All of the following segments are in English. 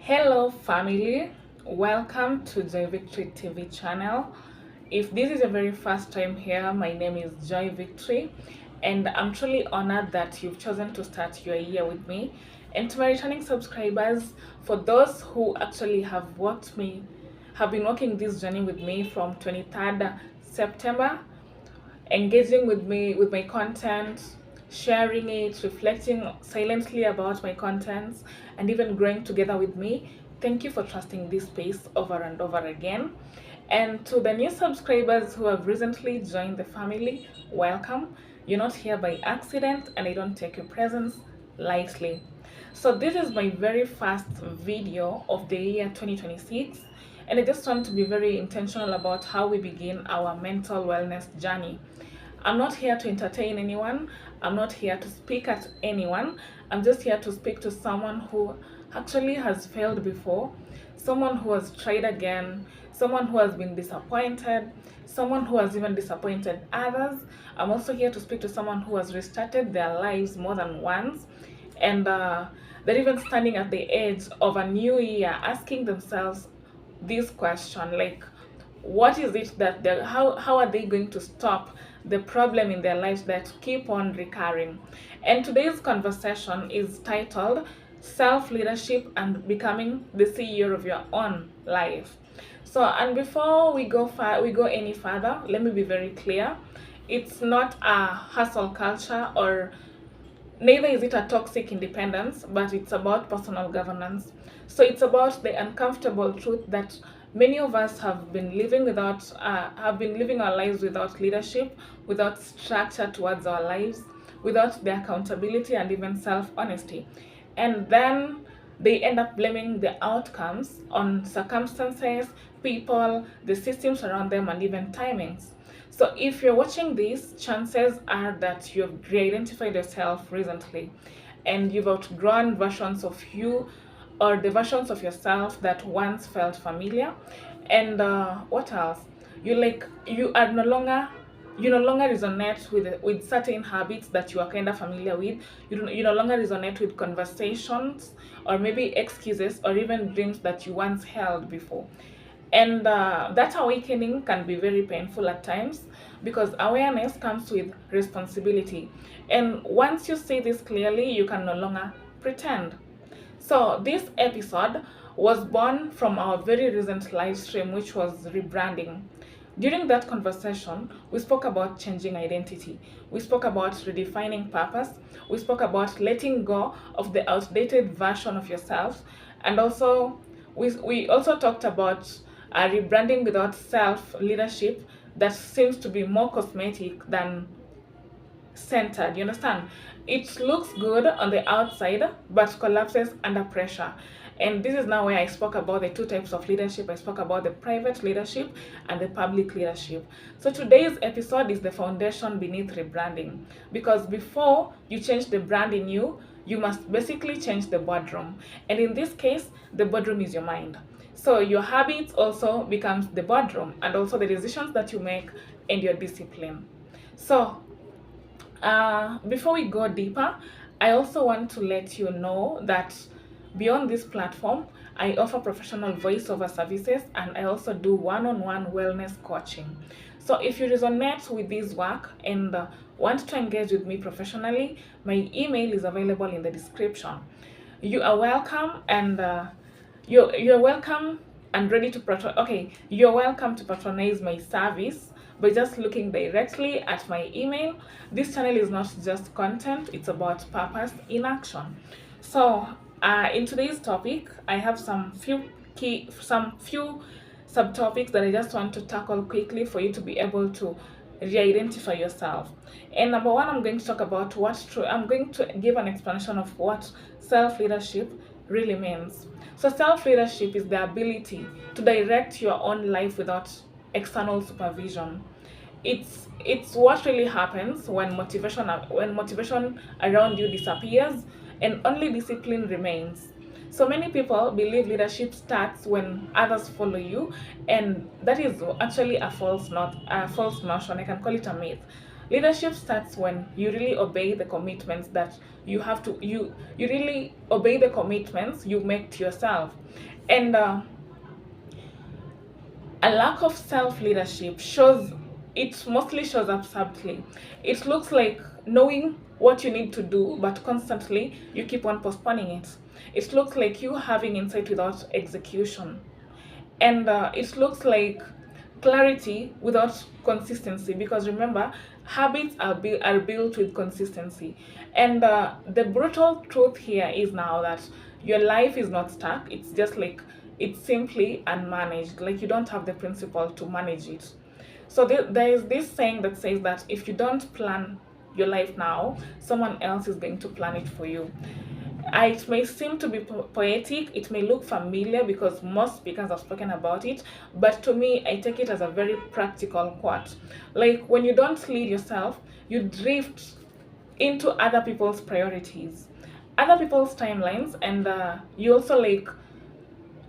Hello, family. Welcome to Joy Victory TV channel. If this is your very first time here, my name is Joy Victory, and I'm truly honored that you've chosen to start your year with me. And to my returning subscribers, for those who actually have been walking this journey with me from 23rd September, engaging with me with my content, sharing it, reflecting silently about my contents, and even growing together with me. Thank you for trusting this space over and over again. And to the new subscribers who have recently joined the family, welcome. You're not here by accident, and I don't take your presence lightly. So this is my very first video of the year 2026, and I just want to be very intentional about how we begin our mental wellness journey. I'm not here to entertain anyone. I'm not here to speak at anyone. I'm just here to speak to someone who actually has failed before, someone who has tried again, someone who has been disappointed, someone who has even disappointed others. I'm also here to speak to someone who has restarted their lives more than once, and they're even standing at the edge of a new year asking themselves this question, like, what is it that how are they going to stop the problem in their lives that keep on recurring? And today's conversation is titled Self-Leadership and Becoming the CEO of Your Own Life. So, and before we go any further, let me be very clear. It's not a hustle culture, or neither is it a toxic independence, but it's about personal governance. So it's about the uncomfortable truth that many of us have been living our lives without leadership, without structure towards our lives, without the accountability and even self-honesty. And then they end up blaming the outcomes on circumstances, people, the systems around them, and even timings. So if you're watching this, chances are that you've re-identified yourself recently, and you've outgrown versions of you, or the versions of yourself that once felt familiar. And what else? You are no longer you no longer resonate with certain habits that you are kind of familiar with. You no longer resonate with conversations, or maybe excuses, or even dreams that you once held before. And that awakening can be very painful at times, because awareness comes with responsibility. And once you see this clearly, you can no longer pretend. So this episode was born from our very recent live stream, which was rebranding. During that conversation, we spoke about changing identity. We spoke about redefining purpose. We spoke about letting go of the outdated version of yourself. And also, we also talked about rebranding without self leadership that seems to be more cosmetic than centered. You understand? It looks good on the outside but collapses under pressure. And this is now where I spoke about the two types of leadership. I spoke about the private leadership and the public leadership. So today's episode is the foundation beneath rebranding, because before you change the brand in you, you must basically change the boardroom. And in this case, the boardroom is your mind. So your habits also becomes the boardroom, and also the decisions that you make and your discipline. So before we go deeper, I also want to let you know that beyond this platform, I offer professional voiceover services, and I also do one-on-one wellness coaching. So if you resonate with this work and want to engage with me professionally, my email is available in the description. You are welcome, and you're welcome and ready to you're welcome to patronize my service by just looking directly at my email. This channel is not just content, it's about purpose in action. So in today's topic, I have some few subtopics that I just want to tackle quickly for you to be able to re-identify yourself. And number one, I'm going to talk about I'm going to give an explanation of what self-leadership really means. So self-leadership is the ability to direct your own life without external supervision. It's what really happens when motivation around you disappears and only discipline remains. So many people believe leadership starts when others follow you, and that is actually a false notion. I can call it a myth. Leadership starts when you really obey the commitments that you have to you really obey the commitments you make to yourself. And a lack of self leadership shows, it mostly shows up subtly. It looks like knowing what you need to do, but constantly you keep on postponing it. It looks like you having insight without execution. And it looks like clarity without consistency, because remember, habits are built with consistency. And the brutal truth here is now that your life is not stuck, it's just like it's simply unmanaged, like you don't have the principle to manage it. So there is this saying that says that if you don't plan your life now, someone else is going to plan it for you. It may seem to be poetic, it may look familiar because most speakers have spoken about it, but to me, I take it as a very practical quote. Like when you don't lead yourself, you drift into other people's priorities, other people's timelines, and you also like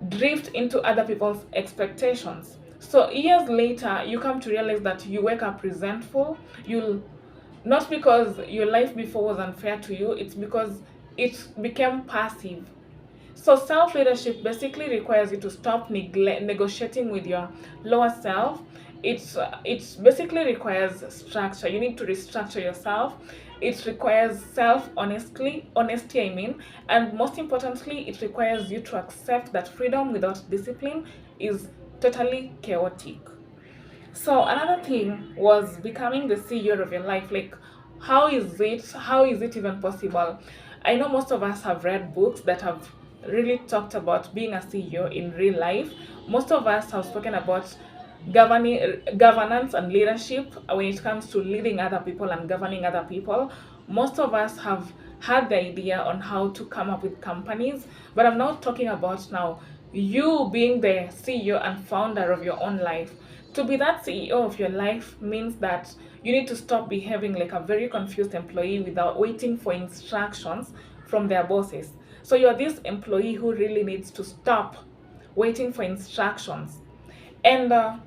drift into other people's expectations. So years later, you come to realize that you wake up resentful. You'll not because your life before was unfair to you, it's because it became passive. So self leadership basically requires you to stop negotiating with your lower self. It basically requires structure. You need to restructure yourself. It requires honesty. I mean, and most importantly, it requires you to accept that freedom without discipline is totally chaotic. So another thing was becoming the CEO of your life. Like, how is it even possible? I know most of us have read books that have really talked about being a CEO in real life. Most of us have spoken about governance and leadership when it comes to leading other people and governing other people. Most of us have had the idea on how to come up with companies, but I'm now talking about now you being the CEO and founder of your own life. To be that CEO of your life means that you need to stop behaving like a very confused employee without waiting for instructions from their bosses. So you're this employee who really needs to stop waiting for instructions. And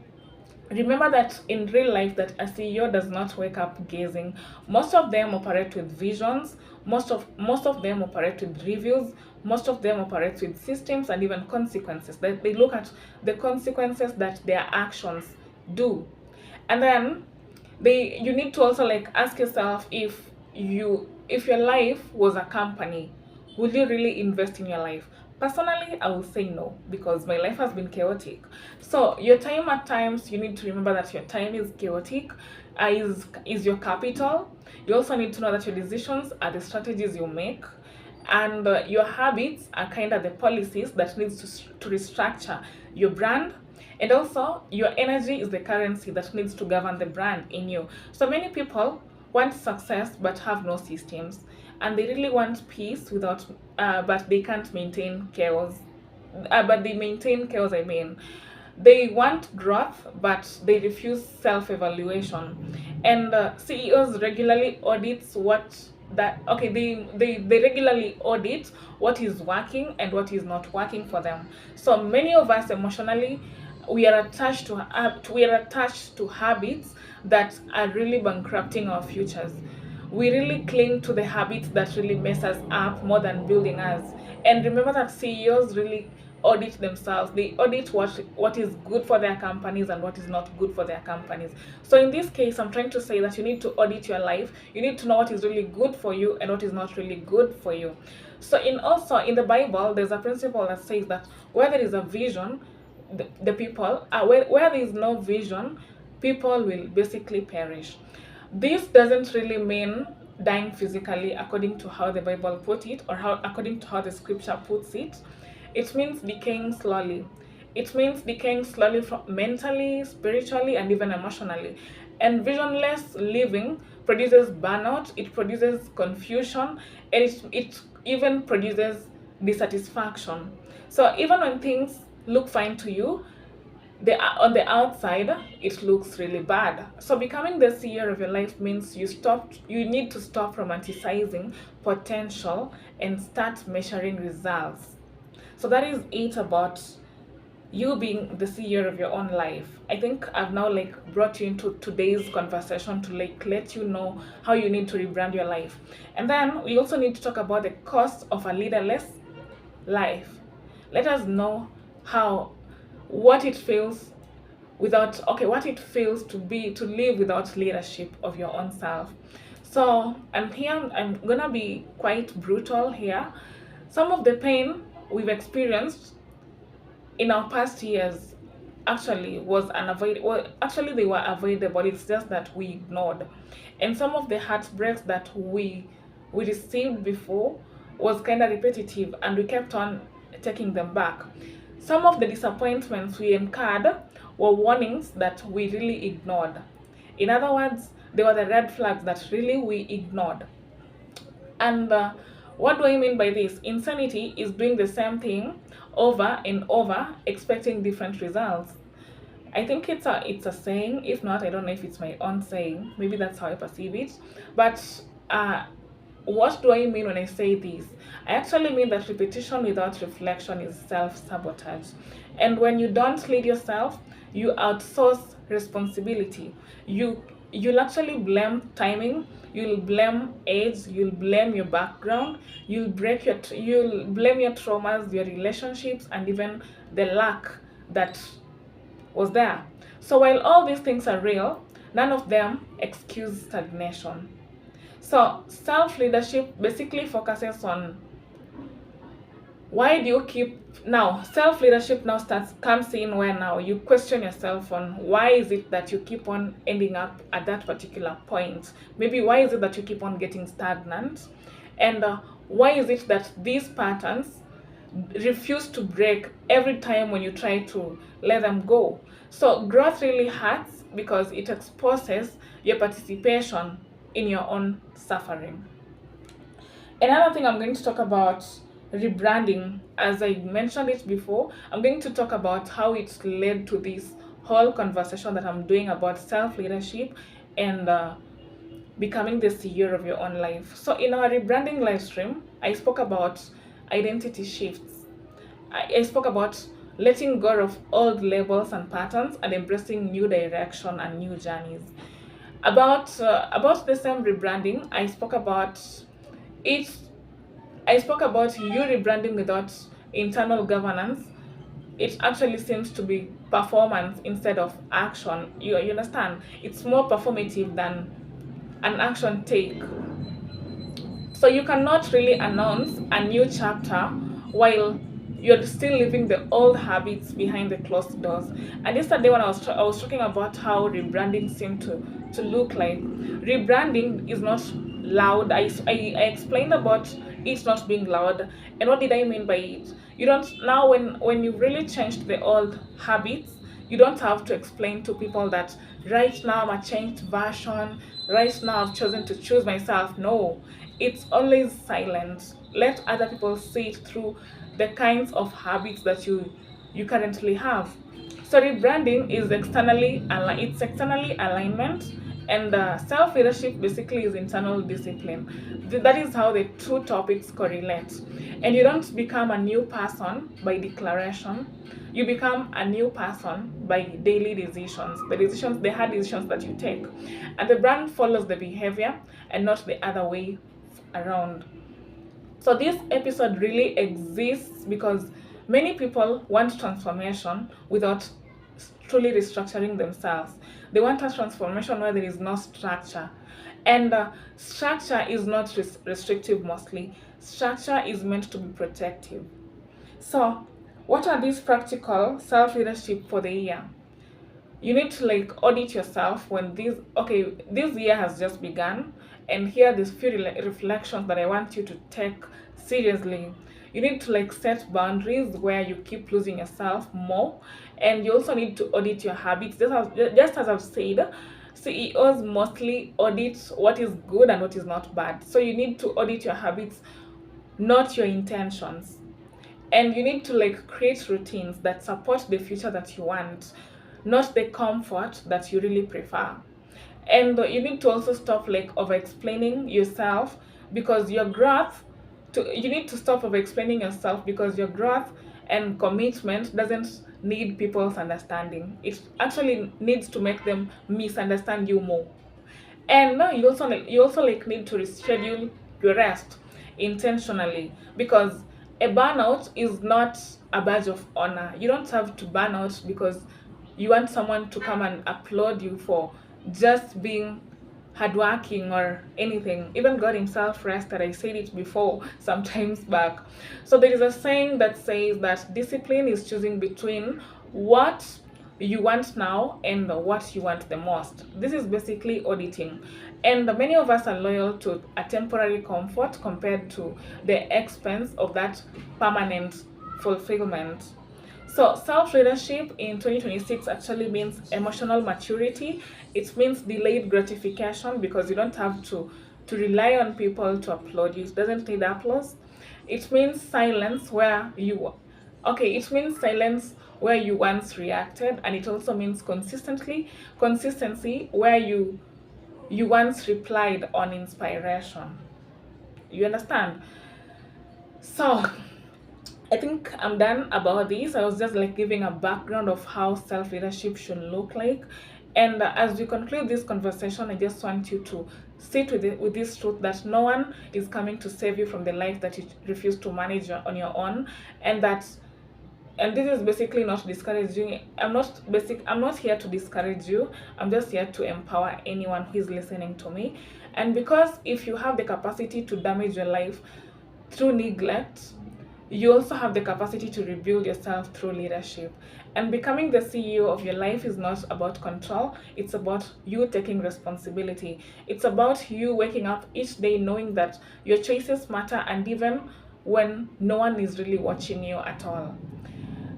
remember that in real life that a CEO does not wake up gazing. Most of them operate with visions, most of them operate with reviews, most of them operate with systems and even consequences. They look at the consequences that their actions do. And then you need to also like ask yourself, if your life was a company, would you really invest in your life? Personally, I will say no, because my life has been chaotic. So your time, at times you need to remember that your time is chaotic, is your capital. You also need to know that your decisions are the strategies you make, and your habits are kind of the policies that needs to restructure your brand. And also your energy is the currency that needs to govern the brand in you. So many people want success but have no systems, and they really want peace without but they can't maintain chaos. But they maintain chaos, I mean. They want growth, but they refuse self-evaluation. And CEOs regularly audits what that okay they regularly audit what is working and what is not working for them. So many of us emotionally, we are attached to habits that are really bankrupting our futures. We really cling to the habits that really mess us up more than building us. And remember that CEOs really audit themselves. They audit what is good for their companies and what is not good for their companies. So in this case, I'm trying to say that you need to audit your life. You need to know what is really good for you and what is not really good for you. So in the Bible, there's a principle that says that where there is a vision, the people where there is no vision, people will basically perish. This doesn't really mean dying physically according to how the Bible put it, or how according to how the scripture puts it. It means decaying slowly. It means decaying slowly from mentally, spiritually, and even emotionally. And visionless living produces burnout, it produces confusion, and it even produces dissatisfaction. So even when things look fine to you, on the outside it looks really bad. So becoming the CEO of your life means you need to stop romanticizing potential and start measuring results. So that is it about you being the CEO of your own life. I think I've now like brought you into today's conversation to like let you know how you need to rebrand your life. And then we also need to talk about the cost of a leaderless life. Let us know how what it feels what it feels to live without leadership of your own self. So I'm gonna be quite brutal here. Some of the pain we've experienced in our past years actually was unavoidable. Well, actually they were avoidable. It's just that we ignored. And some of the heartbreaks that we received before was kind of repetitive, and we kept on taking them back. Some of the disappointments we incurred were warnings that we really ignored. In other words, they were the red flags that really we ignored. And what do I mean by this? Insanity is doing the same thing over and over, expecting different results. I think it's a saying. If not, I don't know if it's my own saying. Maybe that's how I perceive it. But uh, what do I mean when I say this? I actually mean that repetition without reflection is self-sabotage. And when you don't lead yourself, you outsource responsibility. You'll actually blame timing, you'll blame age, you'll blame your background, you'll blame your traumas, your relationships, and even the lack that was there. So while all these things are real, none of them excuse stagnation. So self leadership basically focuses on why do you keep now self leadership now starts comes in where now you question yourself on why is it that you keep on ending up at that particular point. Maybe why is it that you keep on getting stagnant, and why is it that these patterns refuse to break every time when you try to let them go. So growth really hurts because it exposes your participation in your own suffering. Another thing I'm going to talk about rebranding, as I mentioned it before, I'm going to talk about how it's led to this whole conversation that I'm doing about self leadership and becoming the CEO of your own life. So, in our rebranding live stream, I spoke about identity shifts. I spoke about letting go of old labels and patterns and embracing new direction and new journeys. About the same rebranding, it. I spoke about you rebranding without internal governance. It actually seems to be performance instead of action. You understand? It's more performative than an action take. So you cannot really announce a new chapter while you're still living the old habits behind the closed doors. And yesterday when I was talking about how rebranding seemed to look like, rebranding is not loud. I explained about it not being loud. And what did I mean by it? You don't now when you've really changed the old habits, you don't have to explain to people that right now I'm a changed version, right now I've chosen to choose myself. No, it's always silent. Let other people see it through the kinds of habits that you currently have. So rebranding is it's externally alignment, and self leadership basically is internal discipline. That is how the two topics correlate. And you don't become a new person by declaration. You become a new person by daily decisions, the hard decisions that you take. And the brand follows the behavior and not the other way around. So this episode really exists because many people want transformation without truly restructuring themselves. They want a transformation where there is no structure. And structure is not restrictive mostly. Structure is meant to be protective. So, what are these practical self leadership for the year? You need to like audit yourself when this year has just begun, and here are these few reflections that I want you to take seriously. You need to like set boundaries where you keep losing yourself more, and you also need to audit your habits. Just as I've said, CEOs mostly audit what is good and what is not bad. So you need to audit your habits, not your intentions. And you need to like create routines that support the future that you want, not the comfort that you really prefer. And you need to also stop like over explaining yourself because your growth you need to stop over explaining yourself because your growth and commitment doesn't need people's understanding. It actually needs to make them misunderstand you more. And no, you also like need to reschedule your rest intentionally, because a burnout is not a badge of honor. You don't have to burn out because you want someone to come and applaud you for just being hardworking or anything. Even God Himself rested. I said it before sometimes back. So there is a saying that says that discipline is choosing between what you want now and what you want the most. This is basically auditing. And many of us are loyal to a temporary comfort compared to the expense of that permanent fulfillment. So, self leadership in 2026 actually means emotional maturity. It means delayed gratification, because you don't have to rely on people to applaud you. It doesn't need applause. It means silence where you it means silence where you once reacted, and it also means consistency where you once replied on inspiration. You understand? So I think I'm done about this. I was just like giving a background of how self leadership should look like. And as we conclude this conversation, I just want you to sit with this truth that no one is coming to save you from the life that you refuse to manage on your own. And that, and this is basically not discouraging. I'm not here to discourage you. I'm just here to empower anyone who is listening to me. And because if you have the capacity to damage your life through neglect, you also have the capacity to rebuild yourself through leadership. And becoming the CEO of your life is not about control, it's about you taking responsibility. It's about you waking up each day knowing that your choices matter, and even when no one is really watching you at all.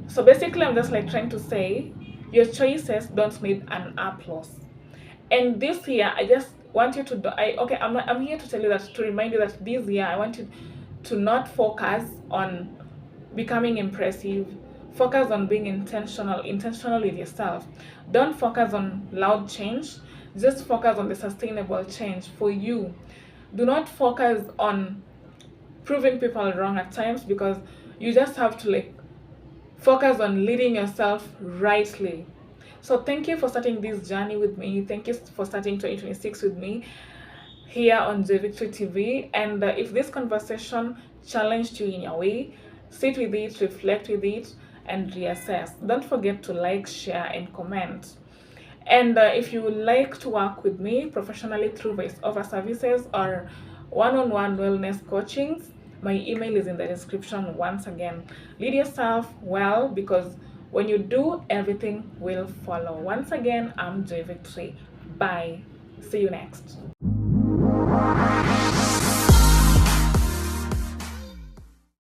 So basically, I'm just like trying to say your choices don't need an applause. And this year, I just want you to do. I'm here to tell you that, to remind you that this year I want you to not focus on becoming impressive. Focus on being intentional with yourself. Don't focus on loud change. Just focus on the sustainable change for you. Do not focus on proving people wrong at times, because you just have to like focus on leading yourself rightly. So thank you for starting this journey with me. Thank you for starting 2026 with me here on the Victory TV. And if this conversation challenged you in your way, sit with it, reflect with it, and reassess. Don't forget to like, share, and comment. And if you would like to work with me professionally through voiceover services or one-on-one wellness coachings, my email is in the description once again. Lead yourself well, because when you do, everything will follow. Once again, I'm Joy Victory. Bye. See you next.